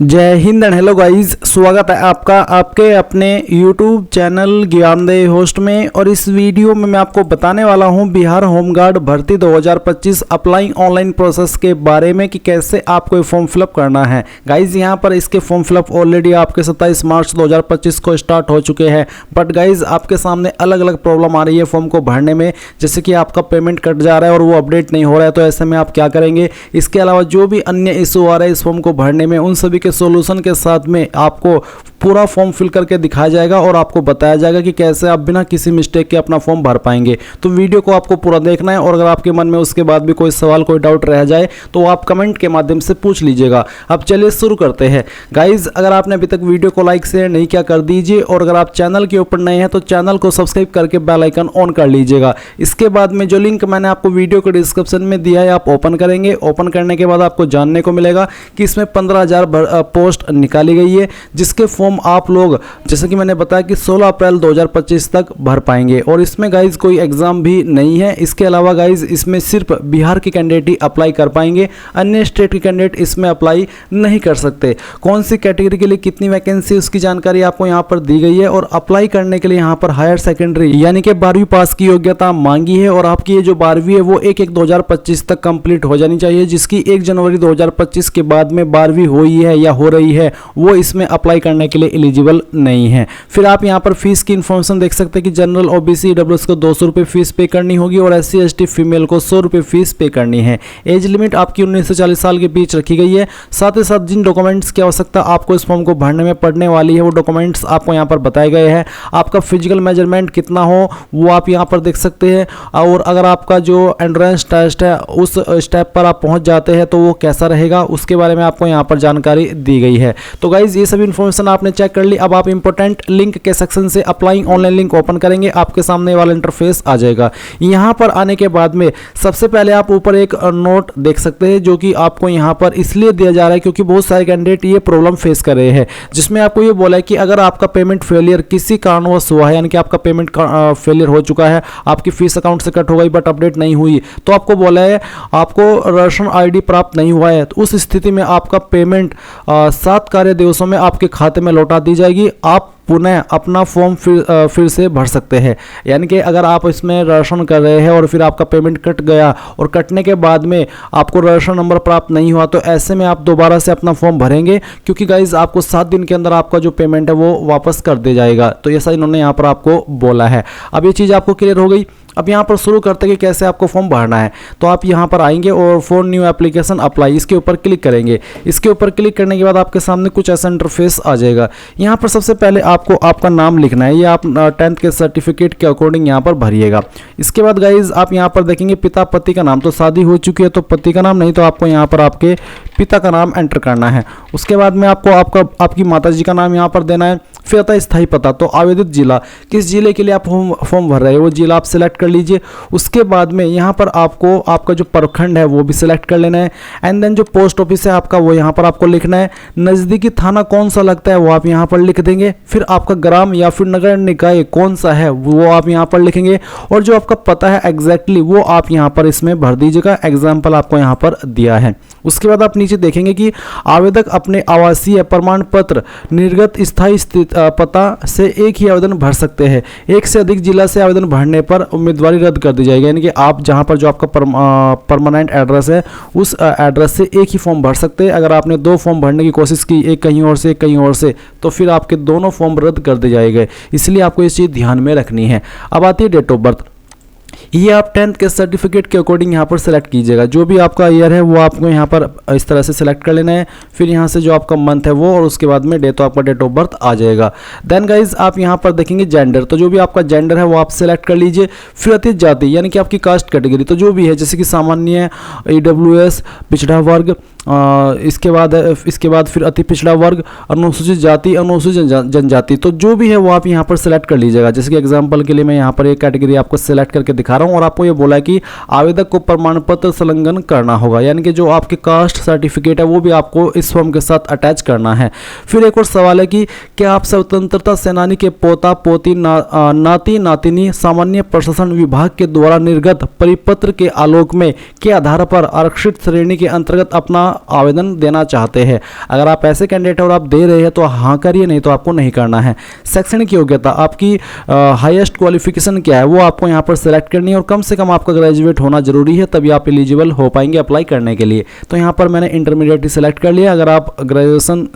जय Hind and hello guys, स्वागत है आपका आपके अपने YouTube चैनल ज्ञानदेव होस्ट में। और इस वीडियो में मैं आपको बताने वाला हूं बिहार होमगार्ड भर्ती 2025 अप्लाई ऑनलाइन प्रोसेस के बारे में कि कैसे आपको फॉर्म फिलअप करना है। गाइस यहां पर इसके फॉर्म फिलअप ऑलरेडी आपके 27 मार्च 2025 को स्टार्ट हो चुके हैं, बट गाइज आपके सामने अलग अलग प्रॉब्लम आ रही है फॉर्म को भरने में, जैसे कि आपका पेमेंट कट जा रहा है और वो अपडेट नहीं हो रहा है। तो ऐसे में आप क्या करेंगे, इसके अलावा जो भी अन्य इशू आ रहा है इस फॉर्म को भरने में, उन सभी के सॉल्यूशन के साथ में आपको पूरा फॉर्म फिल करके दिखाया जाएगा और आपको बताया जाएगा कि कैसे आप बिना किसी मिस्टेक के अपना फॉर्म भर पाएंगे। तो वीडियो को आपको पूरा देखना है और अगर आपके मन में उसके बाद भी कोई सवाल कोई डाउट रह जाए तो आप कमेंट के माध्यम से पूछ लीजिएगा। अब चलिए शुरू करते हैं। गाइज अगर आपने अभी तक वीडियो को लाइक शेयर नहीं किया कर दीजिए और अगर आप चैनल के ऊपर नए हैं तो चैनल को सब्सक्राइब करके बेल आइकन ऑन कर लीजिएगा। इसके बाद में जो लिंक मैंने आपको वीडियो के डिस्क्रिप्शन में दिया है आप ओपन करेंगे। ओपन करने के बाद आपको जानने को मिलेगा कि इसमें 15,000 पोस्ट निकाली गई है, जिसके फॉर्म आप लोग जैसे कि मैंने बताया कि 16 अप्रैल 2025 तक भर पाएंगे। और इसमें गाइज कोई एग्जाम भी नहीं है। इसके अलावा गाइज इसमें सिर्फ बिहार के कैंडिडेट ही अप्लाई कर पाएंगे, अन्य स्टेट के कैंडिडेट इसमें अप्लाई नहीं कर सकते। कौन सी कैटेगरी के लिए कितनी वैकेंसी उसकी जानकारी आपको यहाँ पर दी गई है। और अप्लाई करने के लिए यहाँ पर हायर सेकेंडरी यानी कि 12वीं पास की योग्यता मांगी है और आपकी ये जो 12वीं है वो 1/1/2025 तक कंप्लीट हो जानी चाहिए, जिसकी 1 जनवरी 2025 के बाद में 12वीं हुई है या हो रही है वो इसमें अप्लाई करने के लिए एलिजिबल नहीं है। फिर आप यहाँ पर फीस की इंफॉर्मेशन देख सकते हैं कि जनरल ओबीसी ईडब्ल्यूएस को 200 रुपये फीस पे करनी होगी और SC ST फीमेल को 100 रुपये फीस पे करनी है। एज लिमिट आपकी 19 से 40 साल के बीच रखी गई है। साथ ही साथ जिन डॉक्यूमेंट्स की आवश्यकता आपको इस फॉर्म को भरने में पड़ने वाली है वो डॉक्यूमेंट्स आपको यहाँ पर बताए गए हैं। आपका फिजिकल मेजरमेंट कितना हो वो आप यहाँ पर देख सकते हैं और अगर आपका जो एंट्रेंस टेस्ट है उस स्टेप पर आप पहुँच जाते हैं तो वो कैसा रहेगा उसके बारे में आपको यहाँ पर जानकारी दी गई है। तो गाइज ये सभी इन्फॉर्मेशन आपने चेक कर ली। अब आप इंपॉर्टेंट लिंक के सेक्शन से अप्लाइंग ऑनलाइन लिंक ओपन करेंगे, आपके सामने वाला इंटरफेस आ जाएगा। यहां पर आने के बाद में सबसे पहले आप ऊपर एक नोट देख सकते हैं जो कि आपको यहां पर इसलिए दिया जा रहा है क्योंकि बहुत सारे कैंडिडेट ये प्रॉब्लम फेस कर रहे हैं, जिसमें आपको ये बोला है कि अगर आपका पेमेंट फेलियर किसी कारणवश हुआ है, यानी कि आपका पेमेंट फेलियर हो चुका है, आपकी फीस अकाउंट से कट हो गई बट अपडेट नहीं हुई, तो आपको बोला है आपको राशन ID प्राप्त नहीं हुआ है, तो उस स्थिति में आपका पेमेंट 7 कार्य दिवसों में आपके खाते में लौटा दी जाएगी। आप पुनः अपना फॉर्म फिर से भर सकते हैं। यानी कि अगर आप इसमें राशन कर रहे हैं और फिर आपका पेमेंट कट गया और कटने के बाद में आपको राशन नंबर प्राप्त नहीं हुआ तो ऐसे में आप दोबारा से अपना फॉर्म भरेंगे, क्योंकि गाइज आपको 7 दिन के अंदर आपका जो पेमेंट है वो वापस कर दिया जाएगा। तो ऐसा इन्होंने यहाँ पर आपको बोला है। अब ये चीज़ आपको क्लियर हो गई। अब यहाँ पर शुरू करते हैं कि कैसे आपको फॉर्म भरना है। तो आप यहाँ पर आएंगे और फॉर न्यू एप्लीकेशन अप्लाई इसके ऊपर क्लिक करेंगे। इसके ऊपर क्लिक करने के बाद आपके सामने कुछ ऐसा इंटरफेस आ जाएगा। यहाँ पर सबसे पहले आपको आपका नाम लिखना है, ये आप 10th के सर्टिफिकेट के अकॉर्डिंग यहाँ पर भरिएगा। इसके बाद गाइज आप यहाँ पर देखेंगे पिता पति का नाम, तो शादी हो चुकी है तो पति का नाम नहीं, तो आपको यहाँ पर आपके पिता का नाम एंटर करना है। उसके बाद में आपको आपकी माता जी का नाम यहाँ पर देना है। फिर आता है स्थायी पता, तो आवेदित जिला, किस जिले के लिए आप फॉर्म भर रहे हैं वो जिला आप सिलेक्ट कर लीजिए। उसके बाद में यहाँ पर आपको आपका जो प्रखंड है वो भी सिलेक्ट कर लेना है। एंड देन जो पोस्ट ऑफिस है आपका वो यहाँ पर आपको लिखना है। नज़दीकी थाना कौन सा लगता है वो आप यहाँ पर लिख देंगे। फिर आपका ग्राम या फिर नगर निकाय कौन सा है वो आप यहाँ पर लिखेंगे और जो आपका पता है एग्जैक्टली वो आप यहाँ पर इसमें भर दीजिएगा। एग्जाम्पल आपको यहाँ पर दिया है। उसके बाद आप नीचे देखेंगे कि आवेदक अपने आवासीय प्रमाण पत्र निर्गत स्थायी स्थित पता से एक ही आवेदन भर सकते हैं। एक से अधिक जिला से आवेदन भरने पर उम्मीदवारी रद्द कर दी जाएगी। यानी कि आप जहां पर जो आपका परमानेंट एड्रेस है उस एड्रेस से एक ही फॉर्म भर सकते हैं। अगर आपने 2 फॉर्म भरने की कोशिश की, एक कहीं और से एक कहीं और से, तो फिर आपके दोनों फॉर्म रद्द कर दिए जाएंगे। इसलिए आपको इस चीज़ ध्यान में रखनी है। अब आती है डेट ऑफ बर्थ। ये आप 10th के सर्टिफिकेट के अकॉर्डिंग यहाँ पर सेलेक्ट कीजिएगा। जो भी आपका ईयर है वो आपको यहाँ पर इस तरह से सेलेक्ट कर लेना है। फिर यहाँ से जो आपका मंथ है वो और उसके बाद में डेट, तो आपका डेट ऑफ बर्थ आ जाएगा। देन गाइज आप यहाँ पर देखेंगे जेंडर, तो जो भी आपका जेंडर है वो आप सेलेक्ट कर लीजिए। फिर आती है जाति, यानी कि आपकी कास्ट कैटेगरी, तो जो भी है जैसे कि सामान्य, EWS, पिछड़ा वर्ग, इसके बाद फिर अति पिछड़ा वर्ग, अनुसूचित जाति, अनुसूचित जनजाति, तो जो भी है वो आप यहाँ पर सेलेक्ट कर लीजिएगा। जैसे कि एग्जांपल के लिए मैं यहाँ पर एक कैटेगरी आपको सेलेक्ट करके दिखा रहा हूँ और आपको ये बोला है कि आवेदक को प्रमाण पत्र संलग्न करना होगा, यानी कि जो आपके कास्ट सर्टिफिकेट है वो भी आपको इस फॉर्म के साथ अटैच करना है। फिर एक और सवाल है कि क्या आप स्वतंत्रता सेनानी के पोता पोती नाती नातिनी सामान्य प्रशासन विभाग के द्वारा निर्गत परिपत्र के आलोक में के आधार पर आरक्षित श्रेणी के अंतर्गत अपना आवेदन देना चाहते हैं। अगर आप ऐसे कैंडिडेट और आप दे रहे हैं तो हाँ करिए, नहीं तो आपको नहीं करना है। शैक्षणिक योग्यता, आपकी हाईएस्ट क्वालिफिकेशन क्या है वो आपको यहाँ पर सेलेक्ट करनी है और कम से कम आपका ग्रेजुएट होना जरूरी है, तभी आप एलिजिबल हो पाएंगे अप्लाई करने के लिए। तो यहाँ पर मैंने इंटरमीडिएट ही सेलेक्ट कर लिया। अगर आप ग्रेजुएशन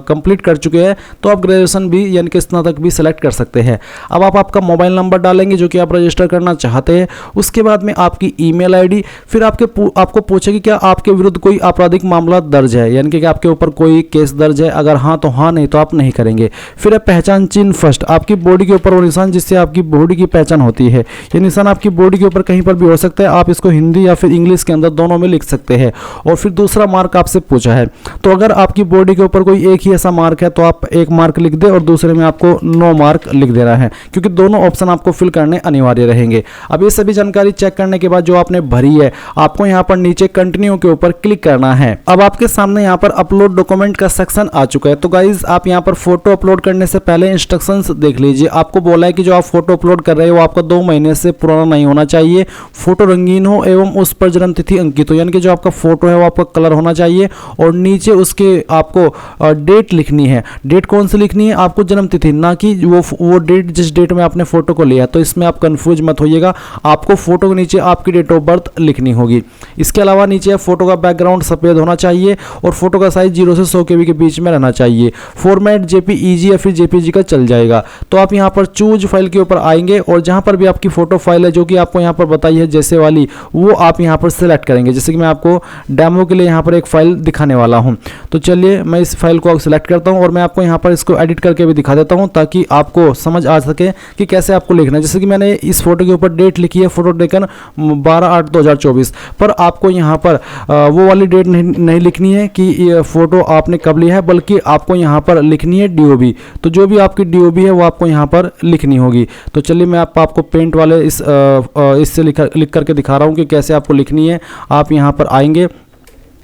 कंप्लीट कर चुके हैं तो आप ग्रेजुएशन भी यानी कि स्नातक भी सेलेक्ट कर सकते हैं। अब आप आपका मोबाइल नंबर डालेंगे जो कि आप रजिस्टर करना चाहते हैं, उसके बाद में आपकी ईमेल आईडी, फिर आपको पूछेगी क्या आपके विरुद्ध कोई आपराधिक मामला दर्ज है, यानी कि आपके ऊपर कोई केस दर्ज है, अगर हाँ तो हाँ, नहीं तो आप नहीं करेंगे। फिर है पहचान चिन्ह फर्स्ट, आपकी बॉडी के ऊपर वो निशान जिससे आपकी बॉडी की पहचान होती है, ये निशान आपकी बॉडी के ऊपर कहीं पर भी हो सकता है, आप इसको हिंदी या फिर इंग्लिश के अंदर दोनों में लिख सकते हैं। और फिर दूसरा मार्क आपसे पूछा है, तो अगर आपकी बॉडी के ऊपर कोई एक ही ऐसा मार्क है तो आप एक मार्क लिख दे और दूसरे में आपको 9 मार्क लिख देना है, क्योंकि दोनों ऑप्शन आपको फिल करने अनिवार्य रहेंगे। अब ये सभी जानकारी चेक करने के बाद जो आपने भरी है, आपको यहाँ पर नीचे कंटिन्यू के ऊपर क्लिक करना है। अब आपके सामने यहाँ पर अपलोड डॉक्यूमेंट का सेक्शन आ चुका है। तो गाइज आप यहाँ पर फोटो अपलोड करने से पहले इंस्ट्रक्शंस देख लीजिए। आपको बोला है कि जो आप फोटो अपलोड कर रहे हो वो आपका 2 महीने से पुराना नहीं होना चाहिए, फोटो रंगीन हो एवं उस पर जन्म तिथि अंकित हो, यानी कि जो आपका फोटो है वो आपका कलर होना चाहिए और नीचे उसके आपको डेट लिखनी है। डेट कौन सी लिखनी है? आपको जन्म तिथि, ना कि वो डेट जिस डेट में आपने फोटो को लिया। तो इसमें आप कंफ्यूज मत होइएगा, आपको फोटो के नीचे आपकी डेट ऑफ बर्थ लिखनी होगी। इसके अलावा नीचे फोटो का बैकग्राउंड सफेद होना चाहिए और फोटो का साइज 0 से 100 KB के बीच में रहना चाहिए। फॉर्मेट JPEG या फिर JPG का चल जाएगा। तो आप यहाँ पर चूज फाइल के ऊपर आएंगे और जहाँ पर भी आपकी फोटो फाइल है जो कि आपको यहाँ पर बताई है जैसे वाली, वो आप यहाँ पर सिलेक्ट करेंगे। जैसे कि मैं आपको डेमो के लिए यहाँ पर एक फाइल दिखाने वाला हूँ, तो चलिए मैं इस फाइल को सिलेक्ट करता हूँ और मैं आपको यहाँ पर इसको एडिट करके भी दिखा देता हूँ ताकि आपको समझ आ सके कि कैसे आपको लिखना है। जैसे कि मैंने इस फोटो के ऊपर डेट लिखी है, फोटो टेकन 12/8/2024, पर आपको यहाँ पर वो वाली डेट नहीं लिखनी है कि ये फोटो आपने कब लिया है, बल्कि आपको यहाँ पर लिखनी है DOB। तो जो भी आपकी DOB है वो आपको यहाँ पर लिखनी होगी। तो चलिए मैं आपको पेंट वाले इससे लिख करके दिखा रहा हूँ कि कैसे आपको लिखनी है। आप यहाँ पर आएंगे,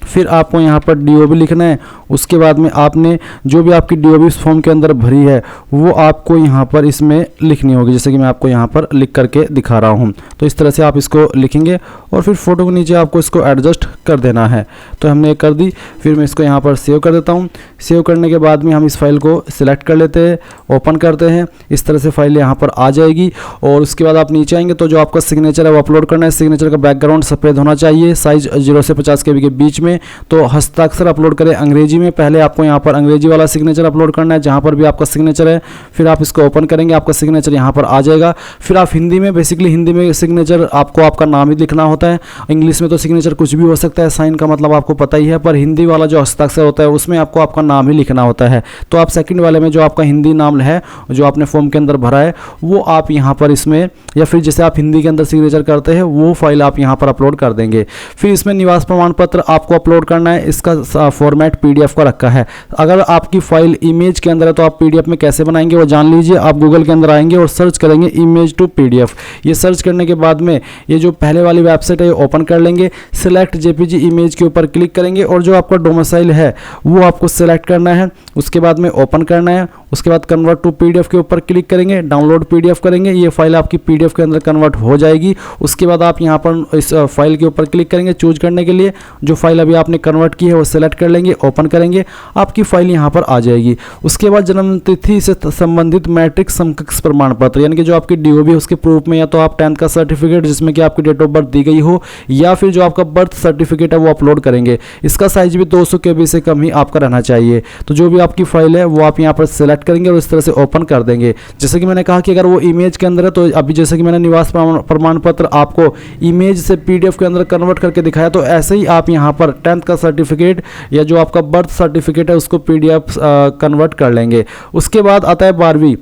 फिर आपको यहाँ पर DOB लिखना है। उसके बाद में आपने जो भी आपकी DOB इस फॉर्म के अंदर भरी है वो आपको यहाँ पर इसमें लिखनी होगी, जैसे कि मैं आपको यहाँ पर लिख करके दिखा रहा हूँ। तो इस तरह से आप इसको लिखेंगे और फिर फोटो के नीचे आपको इसको एडजस्ट कर देना है। तो हमने कर दी, फिर मैं इसको यहाँ पर सेव कर देता हूँ। सेव करने के बाद में हम इस फाइल को सिलेक्ट कर लेते हैं, ओपन करते हैं। इस तरह से फाइल यहाँ पर आ जाएगी और उसके बाद आप नीचे आएंगे तो जो आपका सिग्नेचर है वो अपलोड करना है। सिग्नेचर का बैकग्राउंड सफ़ेद होना चाहिए, साइज 0 से 50 KB के बीच में। तो हस्ताक्षर अपलोड करें अंग्रेजी में। पहले आपको यहाँ पर अंग्रेजी वाला सिग्नेचर अपलोड करना है जहाँ पर भी आपका सिग्नेचर है। फिर आप इसको ओपन करेंगे, आपका सिग्नेचर यहाँ पर आ जाएगा। फिर आप हिंदी में, बेसिकली हिंदी में सिग्नेचर आपको आपका नाम ही लिखना होता है। इंग्लिश में तो सिग्नेचर कुछ भी हो सकता है, साइन का मतलब आपको पता ही है, पर हिंदी वाला जो हस्ताक्षर होता है उसमें आपको आपका नाम ही लिखना होता है। तो आप सेकंड वाले में जो आपका हिंदी नाम है जो आपने फॉर्म के अंदर भरा है वो आप यहाँ पर इसमें, या फिर जैसे आप हिंदी के अंदर सिग्नेचर करते हैं वो फाइल आप यहाँ पर अपलोड कर देंगे। फिर इसमें निवास प्रमाण पत्र आपको अपलोड करना है। इसका फॉर्मेट PDF का रखा है। अगर आपकी फाइल इमेज के अंदर है तो आप PDF में कैसे बनाएंगे वो जान लीजिए। आप गूगल के अंदर आएंगे और सर्च करेंगे इमेज टू PDF। ये सर्च करने के बाद में ये जो पहले वाली वेबसाइट है ओपन कर लेंगे। सिलेक्ट JPG इमेज के ऊपर क्लिक करेंगे और जो आपका डोमिसाइल है वो आपको सिलेक्ट करना है। उसके बाद में ओपन करना है। उसके बाद कन्वर्ट टू PDF के ऊपर क्लिक करेंगे, डाउनलोड PDF करेंगे। ये फाइल आपकी PDF के अंदर कन्वर्ट हो जाएगी। उसके बाद आप यहाँ पर इस फाइल के ऊपर क्लिक करेंगे चूज करने के लिए। जो फाइल अभी आपने कन्वर्ट की है वो सेलेक्ट कर लेंगे, ओपन करेंगे, आपकी फाइल यहाँ पर आ जाएगी। उसके बाद जन्म तिथि से संबंधित मैट्रिक समकक्ष प्रमाण पत्र, यानी कि जो आपकी DOB है उसके प्रूफ में या तो आप 10th का सर्टिफिकेट जिसमें कि आपकी डेट ऑफ बर्थ दी गई हो, या फिर जो आपका बर्थ सर्टिफिकेट है वो अपलोड करेंगे। इसका साइज भी 200 KB से कम ही आपका रहना चाहिए। तो जो भी आपकी फाइल है वो आप यहाँ पर सेलेक्ट करेंगे और इस तरह से ओपन कर देंगे। जैसे कि मैंने कहा कि अगर वो इमेज के अंदर है तो अभी जैसे कि मैंने निवास प्रमाण पत्र आपको इमेज से PDF के अंदर कन्वर्ट करके दिखाया, तो ऐसे ही आप यहाँ पर 10th का सर्टिफिकेट या जो आपका बर्थ सर्टिफिकेट है उसको PDF कन्वर्ट कर लेंगे। उसके बाद आता है 12वीं।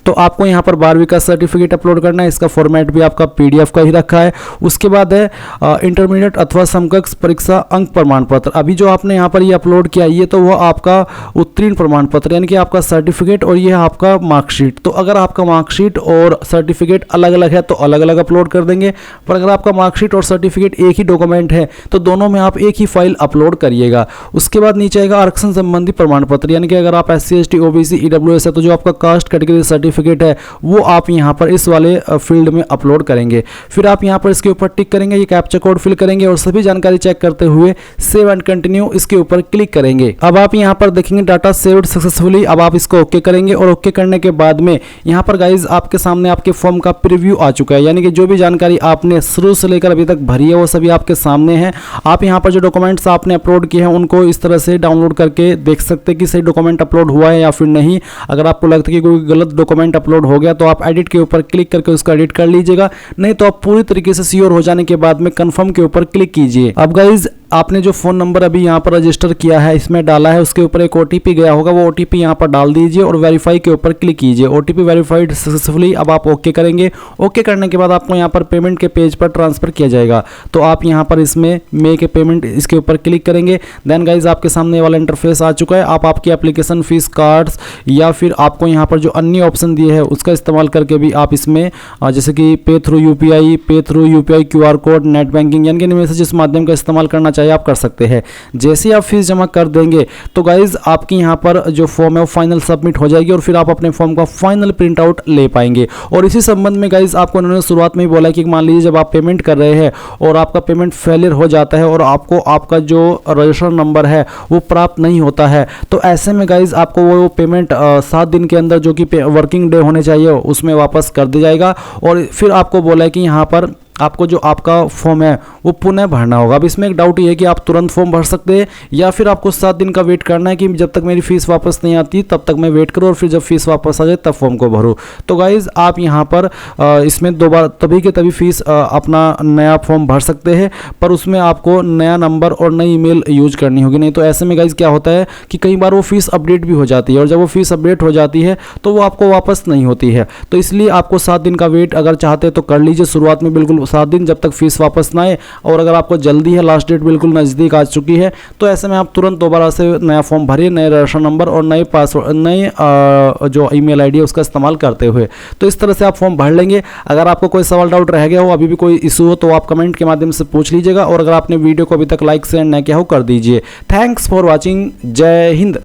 तो आपको यहाँ पर 12वीं का सर्टिफिकेट अपलोड करना है। इसका फॉर्मेट भी आपका PDF का ही रखा है। उसके बाद है इंटरमीडिएट अथवा समकक्ष परीक्षा अंक प्रमाण पत्र। अभी जो आपने यहाँ पर ये अपलोड किया ये तो वो आपका उत्तीर्ण प्रमाण पत्र, यानी कि आपका सर्टिफिकेट, और ये आपका मार्कशीट। तो अगर आपका मार्कशीट और सर्टिफिकेट अलग अलग है तो अलग अलग अपलोड कर देंगे, पर अगर आपका मार्कशीट और सर्टिफिकेट एक ही डॉक्यूमेंट है तो दोनों में आप एक ही फाइल अपलोड करिएगा। उसके बाद नीचे आएगा आरक्षण संबंधी प्रमाण पत्र, यानी कि अगर आप SC ST OBC EWS है तो जो आपका कास्ट कैटेगरी सर्टिफिकेट सर्टिफिकेट है वो आप यहाँ पर इस वाले फील्ड में अपलोड करेंगे। फिर आप यहाँ पर इसके ऊपर टिक करेंगे, ये कैप्चा कोड फिल करेंगे और सभी जानकारी चेक करते हुए सेव एंड कंटिन्यू इसके ऊपर क्लिक करेंगे। अब आप यहाँ पर देखेंगे डाटा सेव्ड सक्सेसफुली। अब आप इसको ओके करेंगे और ओके करने के बाद में यहाँ पर गाइज आपके सामने आपके फॉर्म का प्रीव्यू आ चुका है, यानी कि जो भी जानकारी आपने शुरू से लेकर अभी तक भरी है वो सभी आपके सामने है। आप यहाँ पर जो डॉक्यूमेंट्स आपने अपलोड किए हैं उनको इस तरह से डाउनलोड करके देख सकते हैं कि सही डॉक्यूमेंट अपलोड हुआ है या फिर नहीं। अगर आपको लगता है कि कोई गलत डॉक्यूमेंट अपलोड हो गया तो आप एडिट के ऊपर क्लिक करके उसका एडिट कर लीजिएगा, नहीं तो आप पूरी तरीके से श्योर हो जाने के बाद में कंफर्म के ऊपर क्लिक कीजिए। अब गाइज आपने जो फ़ोन नंबर अभी यहाँ पर रजिस्टर किया है इसमें डाला है, उसके ऊपर एक OTP गया होगा, वो OTP यहाँ पर डाल दीजिए और वेरीफाई के ऊपर क्लिक कीजिए। OTP verified successfully. अब आप ओके करेंगे। ओके करने के बाद आपको यहाँ पर पेमेंट के पेज पर ट्रांसफ़र किया जाएगा, तो आप यहाँ पर इसमें मे के पेमेंट इसके ऊपर क्लिक करेंगे। देन गाइज आपके सामने वाला इंटरफेस आ चुका है। आप आपकी एप्लीकेशन फीस, कार्ड्स या फिर आपको यहाँ पर जो अन्य ऑप्शन दिए हैं उसका इस्तेमाल करके भी आप इसमें जैसे कि पे through UPI QR code, net banking यानी कि इनमें से जिस माध्यम का इस्तेमाल करना चाहिए आप कर सकते हैं। जैसे ही आप फीस जमा कर देंगे तो गाइज आपकी यहाँ पर जो फॉर्म है वो फाइनल सबमिट हो जाएगी और फिर आप अपने फॉर्म का फाइनल प्रिंट आउट ले पाएंगे। और इसी संबंध में गाइज आपको उन्होंने शुरुआत में ही बोला कि मान लीजिए जब आप पेमेंट कर रहे हैं और आपका पेमेंट फेलियर हो जाता है और आपको आपका जो रजिस्टर नंबर है वो प्राप्त नहीं होता है, तो ऐसे में गाइज आपको वो पेमेंट 7 दिन के अंदर जो कि वर्किंग डे होने चाहिए उसमें वापस कर दिया जाएगा। और फिर आपको बोला है कि यहाँ पर आपको जो आपका फॉर्म है वो पुनः भरना होगा। अब इसमें एक डाउट ये है कि आप तुरंत फॉर्म भर सकते हैं या फिर आपको 7 दिन का वेट करना है कि जब तक मेरी फीस वापस नहीं आती तब तक मैं वेट करूँ और फिर जब फीस वापस आ जाए तब फॉर्म को भरूँ। तो गाइज़ आप यहाँ पर इसमें दोबारा तभी के तभी फीस अपना नया फॉर्म भर सकते हैं, पर उसमें आपको नया नंबर और नई ईमेल यूज करनी होगी। नहीं तो ऐसे में गाइज़ क्या होता है कि कई बार वो फीस अपडेट भी हो जाती है और जब वो फीस अपडेट हो जाती है तो वो आपको वापस नहीं होती है। तो इसलिए आपको 7 दिन का वेट अगर चाहते हैं तो कर लीजिए शुरुआत में, बिल्कुल 7 दिन जब तक फीस वापस ना आए। और अगर आपको जल्दी है, लास्ट डेट बिल्कुल नज़दीक आ चुकी है, तो ऐसे में आप तुरंत दोबारा से नया फॉर्म भरिए, नए रजिस्टर नंबर और नए पासवर्ड, नए जो ईमेल आईडी है उसका इस्तेमाल करते हुए। तो इस तरह से आप फॉर्म भर लेंगे। अगर आपको कोई सवाल डाउट रह गया हो, अभी भी कोई इशू हो, तो आप कमेंट के माध्यम से पूछ लीजिएगा। और अगर आपने वीडियो को अभी तक लाइक शेयर न किया हो कर दीजिए। Thanks for watching. जय हिंद।